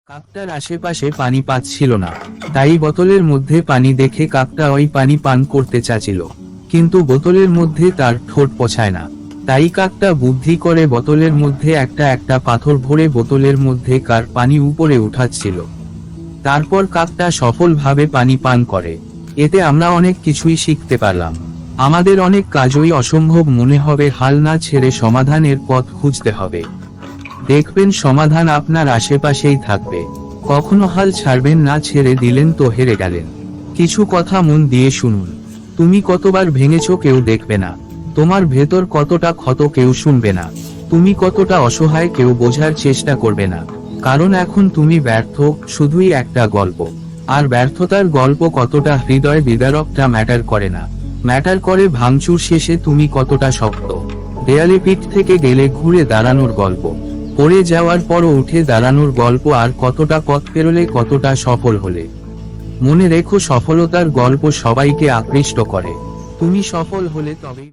কাকটার আশেপাশে পানি পাচ্ছিল না, তাই বোতলের মধ্যে পানি দেখে কাকটা ওই পানি পান করতে চাচ্ছিল, কিন্তু বোতলের মধ্যে তার ঠোঁট পৌঁছায় না। তাই কাকটা বুদ্ধি করে বোতলের মধ্যে একটা একটা পাথর ভরে বোতলের মধ্যে কার পানি উপরে উঠাচ্ছিল। তারপর কাকটা সফলভাবে পানি পান করে। এতে আমরা অনেক কিছুই শিখতে পারলাম। আমাদের অনেক কাজই অসম্ভব মনে হবে, হাল না ছেড়ে সমাধানের পথ খুঁজতে হবে। দেখবেন সমাধান আপনার আশেপাশেই থাকবে। কখনো হাল ছাড়বেন না, ছেড়ে দিলেন তো হেরে গেলেন। কিছু কথা মন দিয়ে শুনুন। তুমি কতবার ভেঙেছো কেউ দেখবে না, তোমার ভেতর কতটা ক্ষত কেউ শুনবে না, তুমি কতটা অসহায় কেউ বোঝার চেষ্টা করবে না। কারণ এখন তুমি ব্যর্থ, শুধুই একটা গল্প। আর ব্যর্থতার গল্প কতটা হৃদয় বিদারকটা ম্যাটার করে না, ম্যাটার করে ভাঙচুর শেষে তুমি কতটা শক্ত। দেয়ালে পিঠ থেকে গেলে ঘুরে দাঁড়ানোর গল্প, পড়ে যাওয়ার পরও উঠে দাঁড়ানোর গল্প, আর কতটা পথ পেরোলে কতটা সফল হলে। মনে রেখো, সফলতার গল্প সবাইকে আকৃষ্ট করে। তুমি সফল হলে তবেই